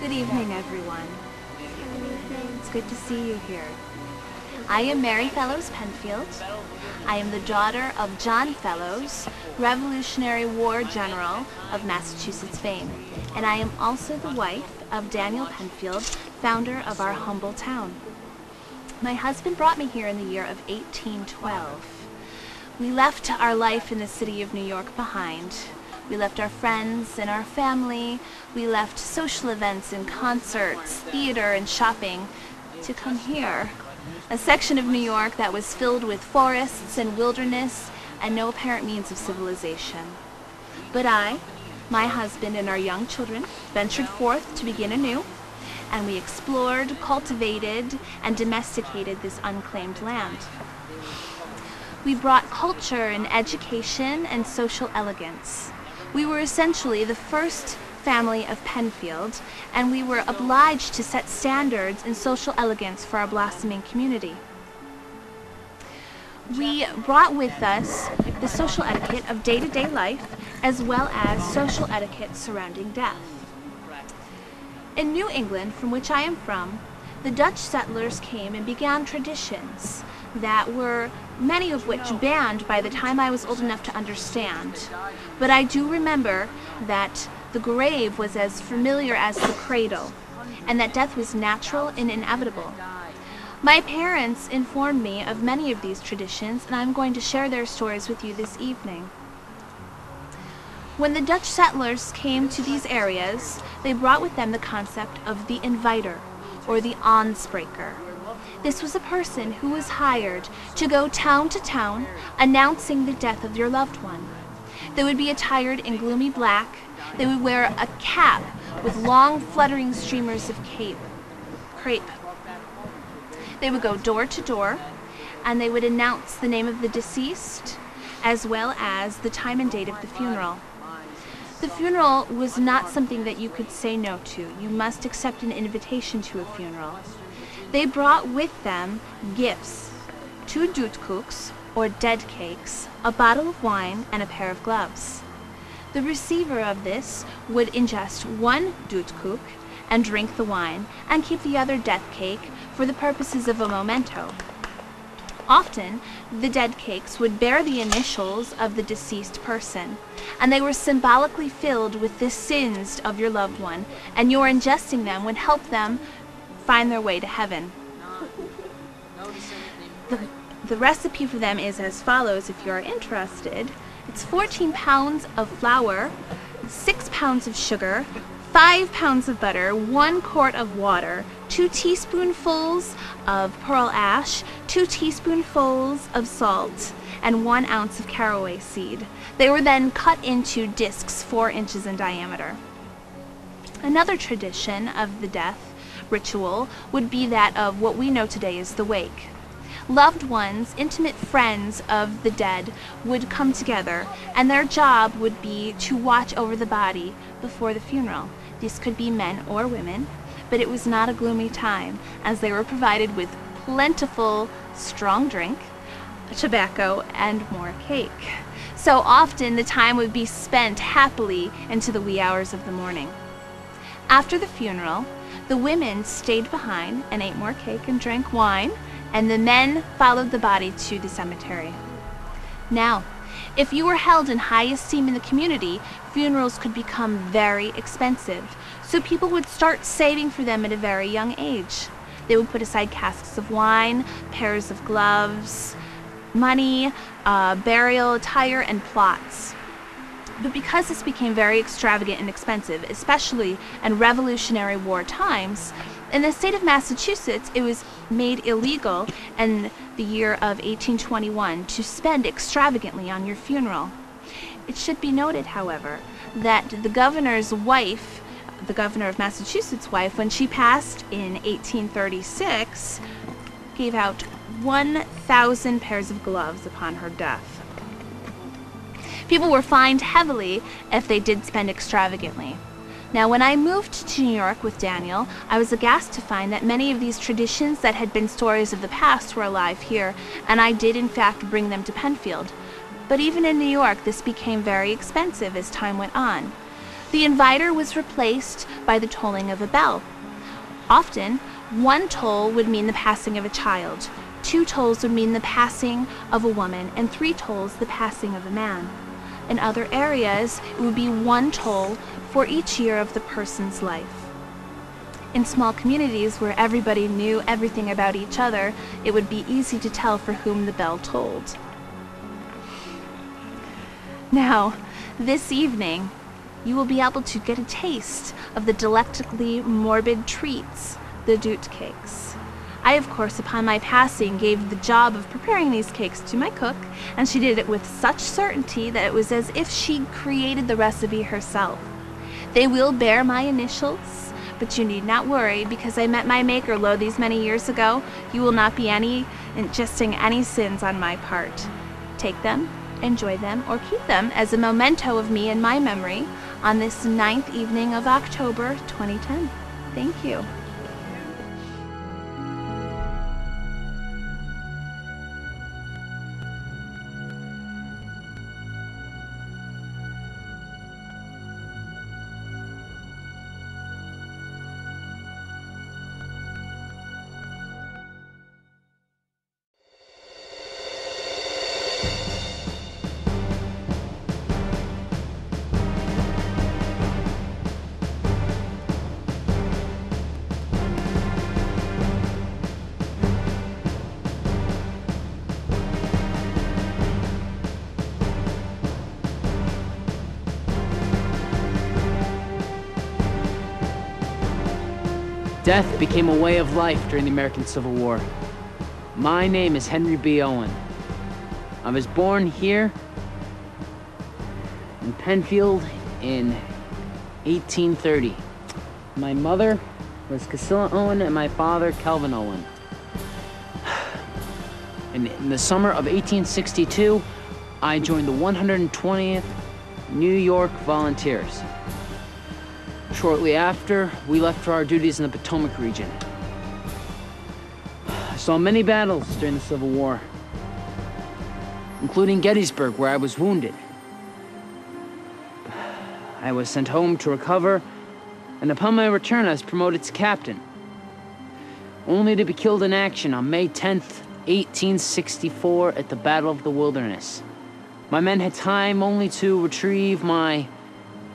Good evening, everyone. It's good to see you here. I am Mary Fellows Penfield. I am the daughter of John Fellows, Revolutionary War General of Massachusetts fame, and I am also the wife of Daniel Penfield, founder of our humble town. My husband brought me here in the year of 1812. We left our life in the city of New York behind. We left our friends and our family. We left social events and concerts, theater and shopping to come here. A section of New York that was filled with forests and wilderness and no apparent means of civilization. But I, my husband, and our young children ventured forth to begin anew, and we explored, cultivated, and domesticated this unclaimed land. We brought culture and education and social elegance. We were essentially the first family of Penfield, and we were obliged to set standards in social elegance for our blossoming community. We brought with us the social etiquette of day-to-day life, as well as social etiquette surrounding death. In New England, from which I am from, the Dutch settlers came and began traditions that were, many of which, banned by the time I was old enough to understand. But I do remember that the grave was as familiar as the cradle, and that death was natural and inevitable. My parents informed me of many of these traditions, and I'm going to share their stories with you this evening. When the Dutch settlers came to these areas, they brought with them the concept of the inviter, or the aanspreker. This was a person who was hired to go town to town announcing the death of your loved one. They would be attired in gloomy black. They would wear a cap with long fluttering streamers of crepe. They would go door to door, and they would announce the name of the deceased as well as the time and date of the funeral. The funeral was not something that you could say no to. You must accept an invitation to a funeral. They brought with them gifts, 2 doodkoeks, or dead cakes, a bottle of wine, and a pair of gloves. The receiver of this would ingest 1 doodkoek and drink the wine, and keep the other death cake for the purposes of a memento. Often, the dead cakes would bear the initials of the deceased person, and they were symbolically filled with the sins of your loved one, and your ingesting them would help them find their way to heaven. The recipe for them is as follows if you are interested. It's 14 pounds of flour, 6 pounds of sugar, 5 pounds of butter, 1 quart of water, 2 teaspoonfuls of pearl ash, 2 teaspoonfuls of salt, and 1 ounce of caraway seed. They were then cut into discs 4 inches in diameter. Another tradition of the death ritual would be that of what we know today as the wake. Loved ones, intimate friends of the dead would come together, and their job would be to watch over the body before the funeral. These could be men or women, but it was not a gloomy time, as they were provided with plentiful strong drink, tobacco, and more cake. So often the time would be spent happily into the wee hours of the morning. After the funeral, the women stayed behind and ate more cake and drank wine, and the men followed the body to the cemetery. Now, if you were held in high esteem in the community, funerals could become very expensive, so people would start saving for them at a very young age. They would put aside casks of wine, pairs of gloves, money, burial attire, and plots. But because this became very extravagant and expensive, especially in Revolutionary War times, in the state of Massachusetts, it was made illegal in the year of 1821 to spend extravagantly on your funeral. It should be noted, however, that the governor's wife, the governor of Massachusetts' wife, when she passed in 1836, gave out 1,000 pairs of gloves upon her death. People were fined heavily if they did spend extravagantly. Now, when I moved to New York with Daniel, I was aghast to find that many of these traditions that had been stories of the past were alive here, and I did in fact bring them to Penfield. But even in New York, this became very expensive as time went on. The inviter was replaced by the tolling of a bell. Often, one toll would mean the passing of a child, 2 tolls would mean the passing of a woman, and 3 tolls the passing of a man. In other areas, it would be 1 toll for each year of the person's life. In small communities where everybody knew everything about each other, it would be easy to tell for whom the bell tolled. Now, this evening, you will be able to get a taste of the delectably morbid treats, the doot cakes. I, of course, upon my passing, gave the job of preparing these cakes to my cook, and she did it with such certainty that it was as if she created the recipe herself. They will bear my initials, but you need not worry, because I met my maker lo these many years ago. You will not be ingesting any sins on my part. Take them, enjoy them, or keep them as a memento of me and my memory on this 9th evening of October 2010. Thank you. Death became a way of life during the American Civil War. My name is Henry B. Owen. I was born here in Penfield in 1830. My mother was Casilla Owen and my father, Calvin Owen. And in the summer of 1862, I joined the 120th New York Volunteers. Shortly after, we left for our duties in the Potomac region. I saw many battles during the Civil War, including Gettysburg, where I was wounded. I was sent home to recover, and upon my return, I was promoted to captain, only to be killed in action on May 10th, 1864, at the Battle of the Wilderness. My men had time only to retrieve my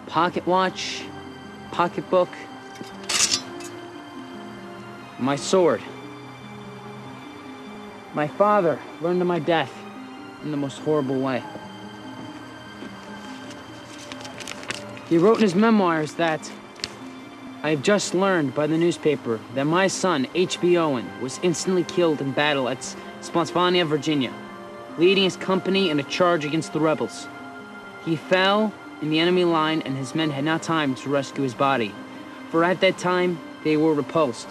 pocket watch, pocketbook, my sword. My father learned of my death in the most horrible way. He wrote in his memoirs that I have just learned by the newspaper that my son, H.B. Owen, was instantly killed in battle at Spotsylvania, Virginia, leading his company in a charge against the rebels. He fell in the enemy line, and his men had not time to rescue his body, for at that time they were repulsed,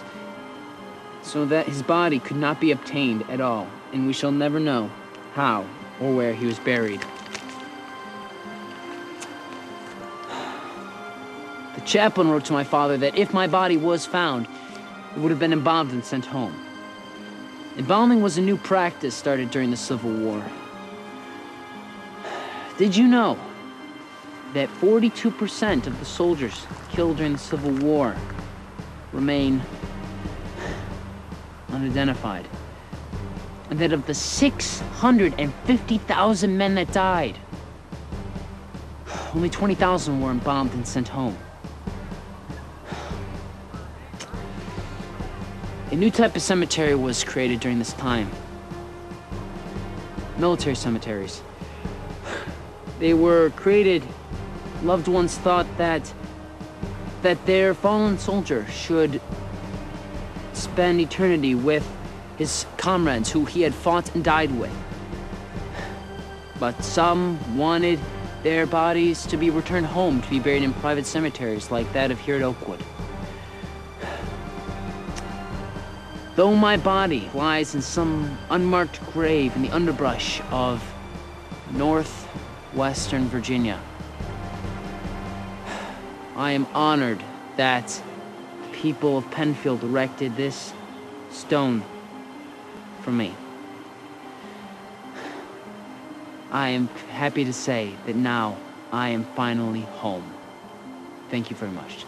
so that his body could not be obtained at all, and we shall never know how or where he was buried. The chaplain wrote to my father that if my body was found, it would have been embalmed and sent home. Embalming was a new practice started during the Civil War. Did you know that 42% of the soldiers killed during the Civil War remain unidentified? And that of the 650,000 men that died, only 20,000 were embalmed and sent home. A new type of cemetery was created during this time. Military cemeteries. They were created. Loved ones thought that their fallen soldier should spend eternity with his comrades who he had fought and died with. But some wanted their bodies to be returned home to be buried in private cemeteries like that of here at Oakwood. Though my body lies in some unmarked grave in the underbrush of northwestern Virginia, I am honored that people of Penfield erected this stone for me. I am happy to say that now I am finally home. Thank you very much.